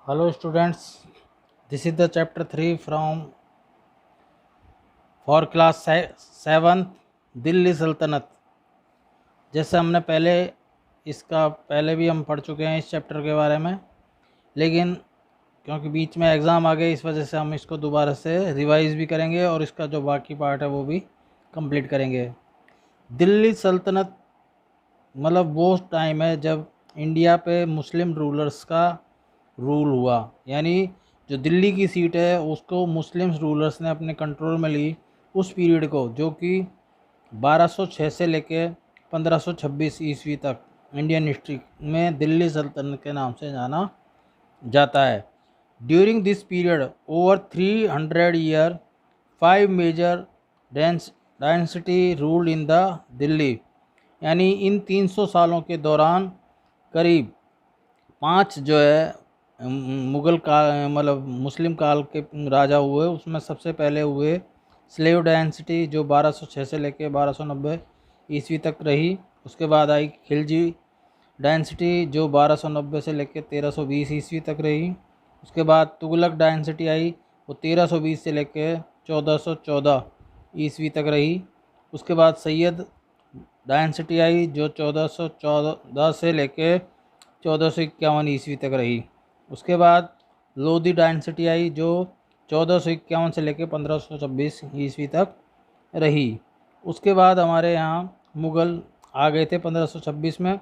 Hello students, this is the chapter 3 from for class 7 Delhi सल्तनत। जैसे हमने पहले इसका पहले भी हम पढ़ चुके हैं इस चैप्टर के बारे में, लेकिन क्योंकि बीच में एग्ज़ाम आ गए इस वजह से हम इसको दोबारा से रिवाइज भी करेंगे और इसका जो बाकी पार्ट है वो भी कंप्लीट करेंगे। दिल्ली सल्तनत मतलब वो टाइम है जब इंडिया पे मुस्लिम रूलर्स का रूल हुआ, यानी जो दिल्ली की सीट है उसको मुस्लिम रूलर्स ने अपने कंट्रोल में ली। उस पीरियड को जो कि 1206 से लेके 1526 ईस्वी तक इंडियन हिस्ट्री में दिल्ली सल्तनत के नाम से जाना जाता है। During this period over 300 year 5 major dynasty ruled in the Delhi, यानी इन 300 सालों के दौरान करीब 5 जो है मुग़ल का मतलब मुस्लिम काल के राजा हुए। उसमें सबसे पहले हुए स्लेव डायनेसिटी जो 1206 से लेकर 1290 ईस्वी तक रही। उसके बाद आई खिलजी डायनेसिटी जो 1290 से लेकर 1320 ईस्वी तक रही। उसके बाद तुगलक डायनेसिटी आई, वो 1320 से लेकर 1414 ईस्वी तक रही। उसके बाद सैयद डायनेसिटी आई जो 1414 से लेकर 1451 ईस्वी तक रही। उसके बाद लोधी डायनेसिटी आई जो 1451 से लेकर 1526 ईस्वी तक रही। उसके बाद हमारे यहाँ मुग़ल आ गए थे 1526 में,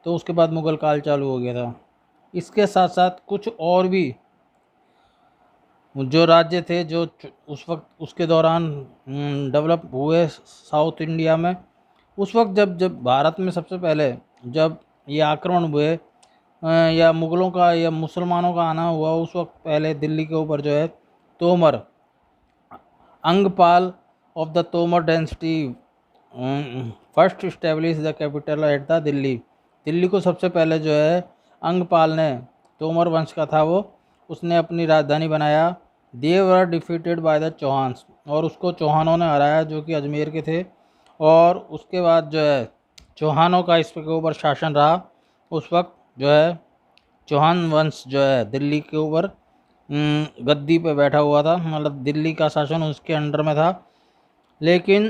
तो उसके बाद मुग़ल काल चालू हो गया था। इसके साथ साथ कुछ और भी जो राज्य थे जो उस वक्त उसके दौरान डेवलप हुए साउथ इंडिया में। उस वक्त जब भारत में सबसे पहले जब ये आक्रमण हुए या मुग़लों का या मुसलमानों का आना हुआ, उस वक्त पहले दिल्ली के ऊपर जो है Tomar Anangpal of the Tomar dynasty first establish the capital at the Delhi. Delhi को सबसे पहले जो है अंगपाल ने, तोमर वंश का था वो, उसने अपनी राजधानी बनाया। दे were defeated by the Chauhans, और उसको चौहानों ने हराया जो कि अजमेर के थे। और उसके बाद जो है चौहानों का इसके ऊपर शासन रहा। उस वक्त जो है चौहान वंश जो है दिल्ली के ऊपर गद्दी पे बैठा हुआ था, मतलब दिल्ली का शासन उसके अंडर में था। लेकिन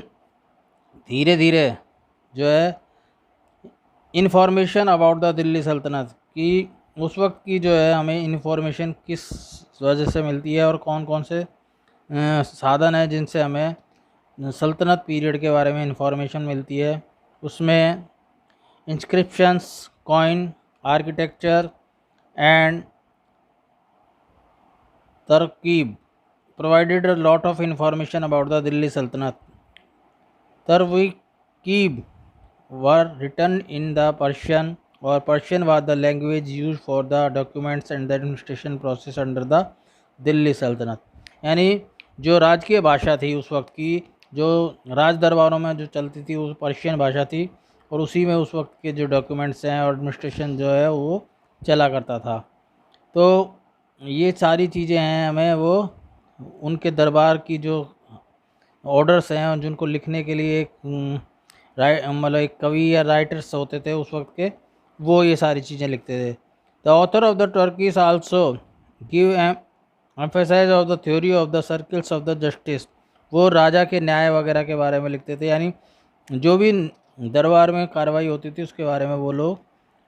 धीरे धीरे जो है इंफॉर्मेशन अबाउट द दिल्ली सल्तनत की उस वक्त की जो है हमें इंफॉर्मेशन किस वजह से मिलती है और कौन कौन से साधन है जिनसे हमें सल्तनत पीरियड के बारे में इंफॉर्मेशन मिलती है। उसमें इंस्क्रिप्शंस, कॉइन, आर्किटेक्चर एंड तरकीब provided a lot of information about the Delhi Sultanate. Tarwikib were written in the Persian, or Persian was the language used for the documents and the administration process under the Delhi सल्तनत। यानी जो राजकीय भाषा थी उस वक्त की, जो राज दरबारों में जो चलती थी वो पर्शियन भाषा थी, और उसी में उस वक्त के जो डॉक्यूमेंट्स हैं और एडमिनिस्ट्रेशन जो है वो चला करता था। तो ये सारी चीज़ें हैं हमें वो उनके दरबार की जो ऑर्डर्स हैं जिनको लिखने के लिए एक मतलब एक कवि या राइटर्स होते थे उस वक्त के, वो ये सारी चीज़ें लिखते थे। The author of the Turkeys also give emphasize of the theory of the circles of the justice, वो राजा के न्याय वगैरह के बारे में लिखते थे, यानी जो भी दरबार में कार्रवाई होती थी उसके बारे में वो लोग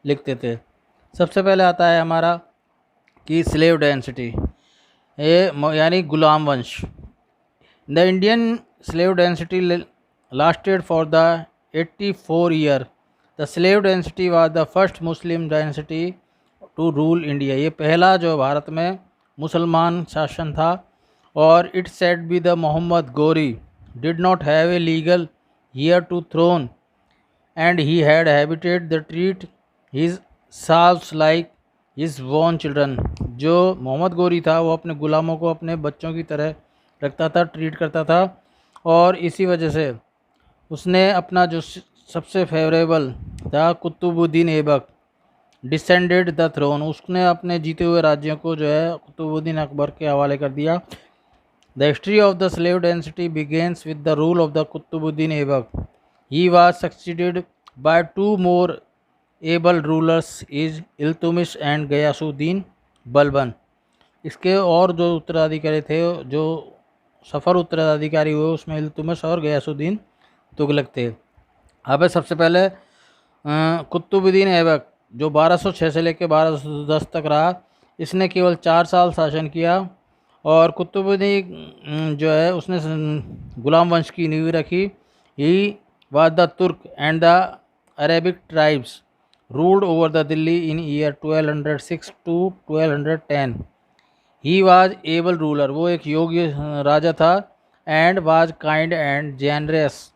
लिखते थे। सबसे पहले आता है हमारा कि स्लेव डेंसिटी, ये यानी गुलाम वंश। The Indian slave dynasty lasted for the 84 year. The slave dynasty was the first Muslim dynasty to rule India, ये पहला जो भारत में मुसलमान शासन था। और it said be the Mohammad Ghori did not have a legal heir to throne and he had habited the treat his slaves like his own children. जो मोहम्मद गोरी था वो अपने ग़ुलामों को अपने बच्चों की तरह रखता था, ट्रीट करता था, और इसी वजह से उसने अपना जो सबसे फेवरेबल था Qutubuddin Aibak descended the throne, उसने अपने जीते हुए राज्यों को जो है कुतुबुद्दीन अकबर के हवाले कर दिया। The history of the slave dynasty begins with the rule of the Qutubuddin Aibak. He was succeeded by 2 more able rulers is Iltutmish and Ghiyasuddin Balban. इसके और जो उत्तराधिकारी थे, जो सफ़र उत्तराधिकारी हुए, उसमें इल्तुतमिश और गयासुद्दीन तुगलक थे। अब सबसे पहले कुतुबुद्दीन ऐबक, जो 1206 से लेकर 1210 तक रहा, इसने केवल 4 साल शासन किया। और कुतुबुद्दीन जो है उसने गुलाम वंश की नींव रखी। He was the Turk and the Arabic tribes ruled over the Delhi in year 1206 to 1210। He was able ruler, वो एक योग्य राजा था। And was kind and generous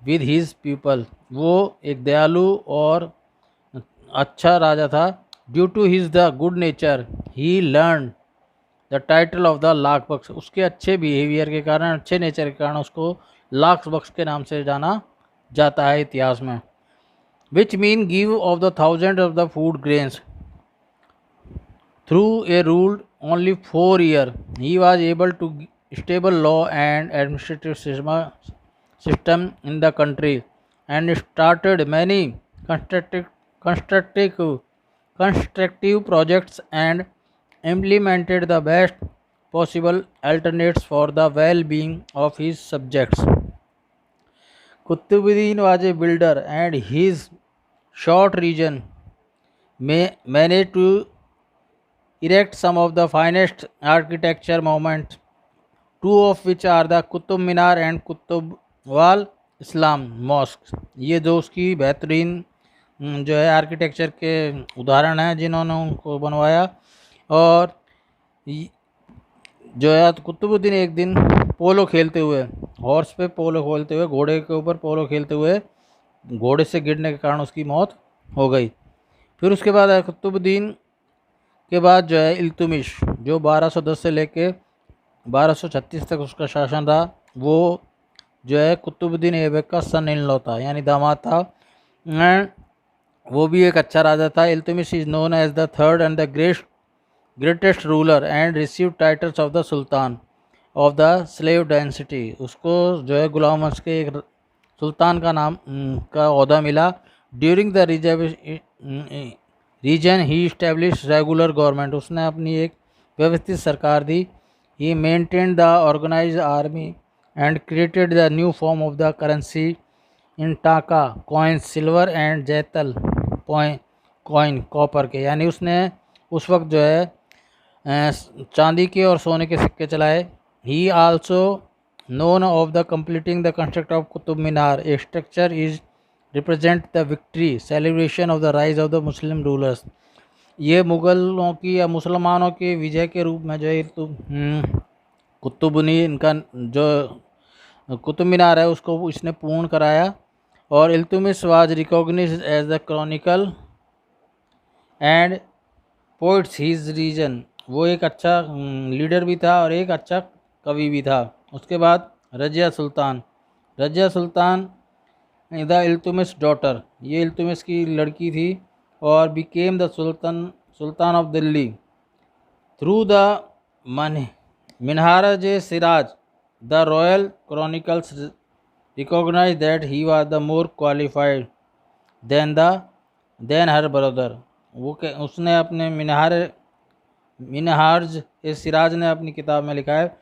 with his people, वो एक दयालु और अच्छा राजा था। Due to his the good nature he learn the title of the Lakh Bakhsh, उसके अच्छे बिहेवियर के कारण, अच्छे नेचर के कारण उसको लाख बख्श के नाम से जाना जाता है इतिहास में। Which mean give of the thousand of the food grains through a ruled only 4 years. He was able to stable law and administrative system in the country and started many constructive, constructive, constructive projects and implemented the best possible alternatives for the well-being of his subjects. Qutbuddin was a builder and his short region managed to erect some of the finest architecture monuments, two of which are the Qutub Minar and Qutub Wal Islam Mosque। ये दो उसकी बेहतरीन जो है architecture के उदाहरण हैं जिन्होंने उनको बनवाया। और जो है कुतुबुद्दीन एक दिन पोलो खेलते हुए, हॉर्स पे पोलो खेलते हुए, घोड़े के ऊपर पोलो खेलते हुए घोड़े से गिरने के कारण उसकी मौत हो गई। फिर उसके बाद कुतुबुद्दीन के बाद जो है इल्तुतमिश, जो 1210 से लेके 1236 तक उसका शासन रहा, वो जो है कुतुबुद्दीन ऐबक का सन इन लॉ था, यानी दामाद था। एंड वो भी एक अच्छा राजा था। Iltutmish is known as the third and the greatest ruler and receive titles of the sultan of the slave dynasty. उसको जो है गुलाम वंश के एक सुल्तान का नाम का ओहदा मिला। During the region he establish regular government, उसने अपनी एक व्यवस्थित सरकार दी। He maintain the organise army and created the new form of the currency in taka coins silver and jital coin copper के, यानी उसने उस वक्त जो है चांदी के और सोने के सिक्के चलाए। ही also known of the completing the construct of Qutub Minar. A structure is represent the victory celebration of the rise of the Muslim rulers. ये मुग़लों की या मुसलमानों के विजय के रूप में जो है कुतुबुद्दीन इनका जो कुतुब मीनार है उसको इसने पूर्ण कराया। और Iltutmish was recognised as the chronicle and poets his region, वो एक अच्छा लीडर भी था और एक अच्छा कवि भी था। उसके बाद रजिया सुल्तान द इल्तुतमिश डॉटर, ये इल्तुतमिश की लड़की थी और became the sultan of Delhi through the Minhaj Siraj. The royal chronicles recognise that he was the more qualified than her brother. वो उसने अपने मिनहाज सिराज ने अपनी किताब में लिखा है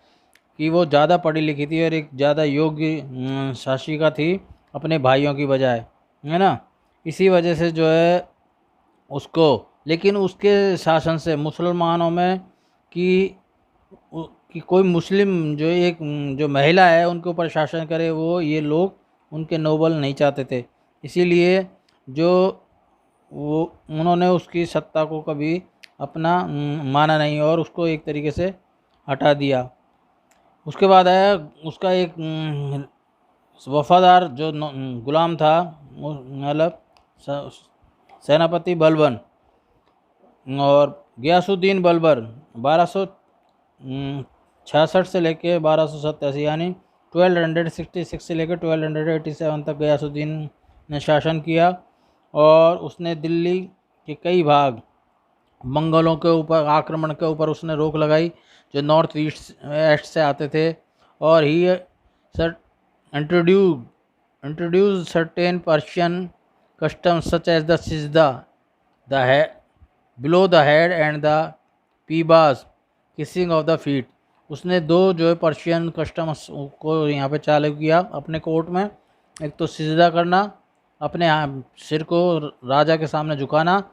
कि वो ज़्यादा पढ़ी लिखी थी और एक ज़्यादा योग्य शासिका थी अपने भाइयों की बजाय, है ना। इसी वजह से जो है उसको, लेकिन उसके शासन से मुसलमानों में कि कोई मुस्लिम जो महिला है उनके ऊपर शासन करे, वो ये लोग उनके नोबल नहीं चाहते थे। इसीलिए जो वो उन्होंने उसकी सत्ता को कभी अपना माना नहीं और उसको एक तरीके से हटा दिया। उसके बाद आया उसका एक वफादार जो गुलाम था, मतलब सेनापति बलबन और गयासुद्दीन बलबर 1266 से लेके 1287 यानी 1266 से लेकर 1287 तक गयासुद्दीन ने शासन किया। और उसने दिल्ली के कई भाग मंगलों के ऊपर आक्रमण के ऊपर उसने रोक लगाई जो नॉर्थ ईस्ट से आते थे। और he introduce certain Persian customs such as the sijda below the head and the paibos kissing of the feet. उसने दो जो है पर्शियन कस्टम्स को यहाँ पे चालू किया अपने कोर्ट में। एक तो सिजदा करना, अपने सिर को राजा के सामने झुकाना,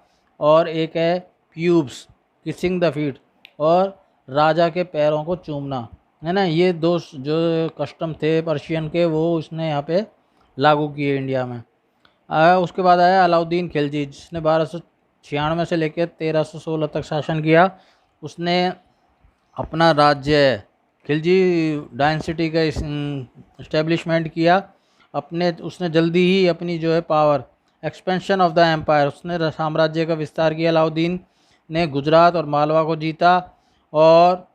और एक है प्यूब्स किसिंग द फीट, और राजा के पैरों को चूमना, है ना। ये दो जो कस्टम थे पर्शियन के, वो उसने यहाँ पे लागू किए इंडिया में। उसके बाद आया अलाउद्दीन खिलजी, जिसने 1296 से लेकर 1316 तक शासन किया। उसने अपना राज्य खिलजी डायनेस्टी का इस्टेब्लिशमेंट किया। उसने जल्दी ही अपनी जो है power expansion of the empire, उसने साम्राज्य का विस्तार किया। अलाउद्दीन ने गुजरात और मालवा को जीता, और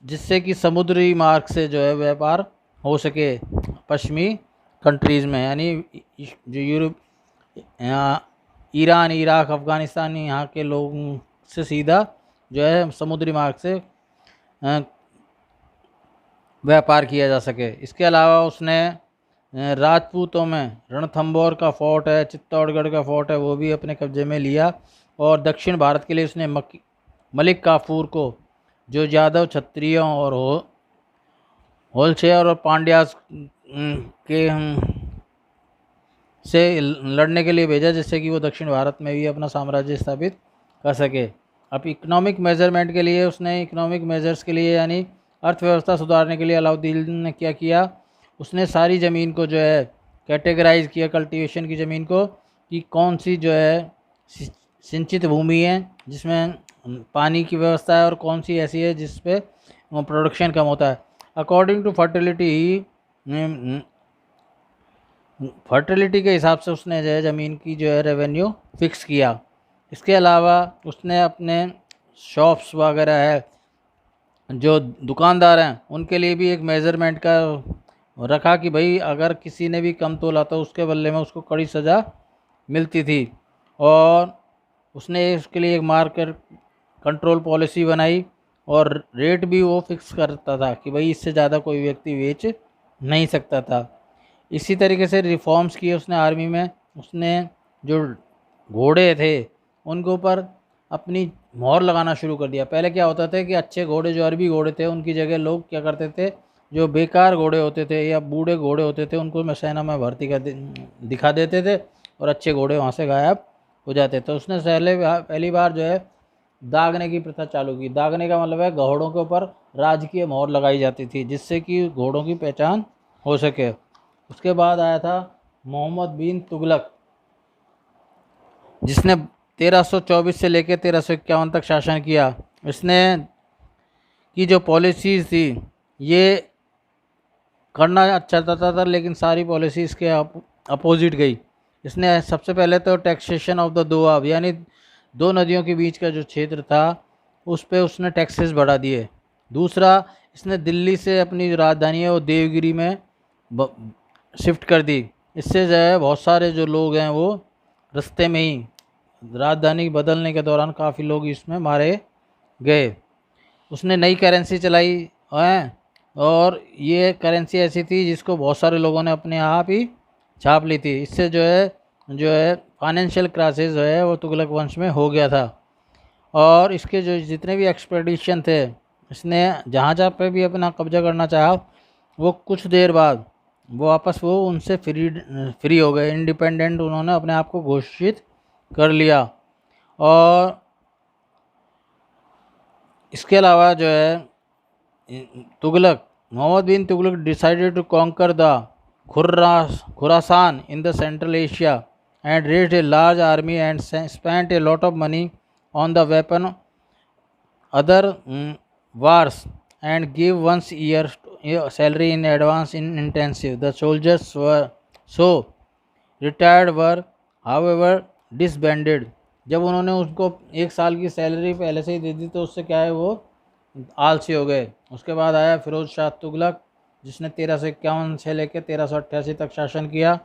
जिससे कि समुद्री मार्ग से जो है व्यापार हो सके पश्चिमी कंट्रीज़ में, यानी जो यूरोप, ईरान, इराक, अफ़गानिस्तान, यहाँ के लोगों से सीधा जो है समुद्री मार्ग से व्यापार किया जा सके। इसके अलावा उसने राजपूतों में रणथंबोर का फोर्ट है, चित्तौड़गढ़ का फोर्ट है, वो भी अपने कब्जे में लिया। और दक्षिण भारत के लिए उसने मलिक काफूर को, जो यादव, क्षत्रियों और होलसेयर और पांड्यास के से लड़ने के लिए भेजा, जिससे कि वो दक्षिण भारत में भी अपना साम्राज्य स्थापित कर सके। अब इकोनॉमिक मेजरमेंट के लिए उसने इकोनॉमिक मेजर्स के लिए यानी अर्थव्यवस्था सुधारने के लिए अलाउद्दीन ने क्या किया, उसने सारी ज़मीन को जो है कैटेगराइज किया, कल्टीवेशन की ज़मीन को, कि कौन सी जो है सिंचित भूमि है जिसमें पानी की व्यवस्था है, और कौन सी ऐसी है जिस पे प्रोडक्शन कम होता है। अकॉर्डिंग टू फर्टिलिटी के हिसाब से उसने जो है ज़मीन की जो है रेवेन्यू फिक्स किया। इसके अलावा उसने अपने शॉप्स वगैरह है, जो दुकानदार हैं, उनके लिए भी एक मेज़रमेंट का रखा कि भाई अगर किसी ने भी कम तोला तो उसके बदले में उसको कड़ी सज़ा मिलती थी। और उसने इसके लिए एक मार्केट कंट्रोल पॉलिसी बनाई, और रेट भी वो फिक्स करता था कि भाई इससे ज़्यादा कोई व्यक्ति बेच नहीं सकता था। इसी तरीके से रिफॉर्म्स किए उसने आर्मी में। उसने जो घोड़े थे उनके ऊपर अपनी मोहर लगाना शुरू कर दिया। पहले क्या होता था कि अच्छे घोड़े, जो अरबी घोड़े थे, उनकी जगह लोग क्या करते थे, जो बेकार घोड़े होते थे या बूढ़े घोड़े होते थे, उनको सेना में भर्ती कर दिखा देते थे, और अच्छे घोड़े वहाँ से गायब हो जाते। तो उसने पहली बार जो है दागने की प्रथा चालू की। दागने का मतलब है घोड़ों के ऊपर राजकीय मोहर लगाई जाती थी, जिससे कि घोड़ों की पहचान हो सके। उसके बाद आया था मोहम्मद बिन तुगलक, जिसने 1324 से लेकर 1351 तक शासन किया। इसने की जो पॉलिसीज़ थी ये करना अच्छा चाहता था, लेकिन सारी पॉलिसी इसके अपोजिट गई। इसने सबसे पहले तो टैक्सेशन ऑफ द दोआब, यानी दो नदियों के बीच का जो क्षेत्र था उस पे उसने टैक्सेस बढ़ा दिए। दूसरा, इसने दिल्ली से अपनी जो राजधानी है वो देवगिरी में शिफ्ट कर दी। इससे जो है बहुत सारे जो लोग हैं वो रास्ते में ही, राजधानी बदलने के दौरान काफ़ी लोग इसमें मारे गए। उसने नई करेंसी चलाई है, और ये करेंसी ऐसी थी जिसको बहुत सारे लोगों ने अपने आप ही छाप ली थी। इससे जो है फाइनेंशियल क्राइसिस जो है वो तुगलक वंश में हो गया था। और इसके जो जितने भी एक्सपेडिशन थे, इसने जहाँ जहाँ पे भी अपना कब्जा करना चाहा, वो कुछ देर बाद वो वापस उनसे फ्री हो गए, इंडिपेंडेंट उन्होंने अपने आप को घोषित कर लिया। और इसके अलावा जो है Mohammad bin Tughlaq decided to conquer the Khurasan in the central Asia and raised a large army and spent a lot of money on the weapon other wars, and gave once year salary in advance in intensive. The soldiers were so retired were however disbanded. जब उन्होंने उसको 1 साल की salary पहले से ही दे दी तो उससे क्या है वो आलसी हो गए। उसके बाद आया फिरोज शाह तुगलक, जिसने 1351 से लेकर 1388 तक शासन किया,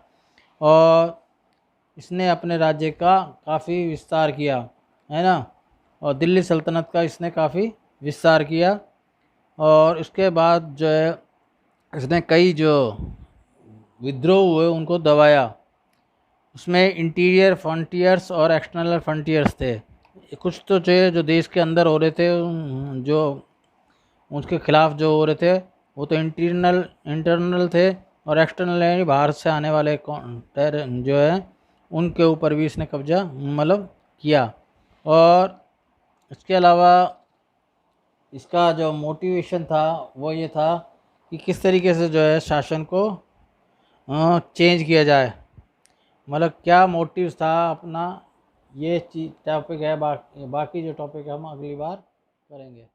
और इसने अपने राज्य का काफ़ी विस्तार किया, है ना। और दिल्ली सल्तनत का इसने काफ़ी विस्तार किया। और उसके बाद जो है इसने कई जो विद्रोह हुए उनको दबाया। उसमें इंटीरियर फ्रंटियर्स और एक्सटर्नल फ्रंटियर्स थे। कुछ तो जो देश के अंदर हो रहे थे, जो उसके खिलाफ जो हो रहे थे वो तो इंटरनल थे, और एक्सटर्नल यानी बाहर से आने वाले जो है उनके ऊपर भी इसने कब्जा मतलब किया। और इसके अलावा इसका जो मोटिवेशन था वो ये था कि किस तरीके से जो है शासन को चेंज किया जाए, मतलब क्या मोटिव था अपना। ये चीज टॉपिक है, बाकी जो टॉपिक है हम अगली बार करेंगे।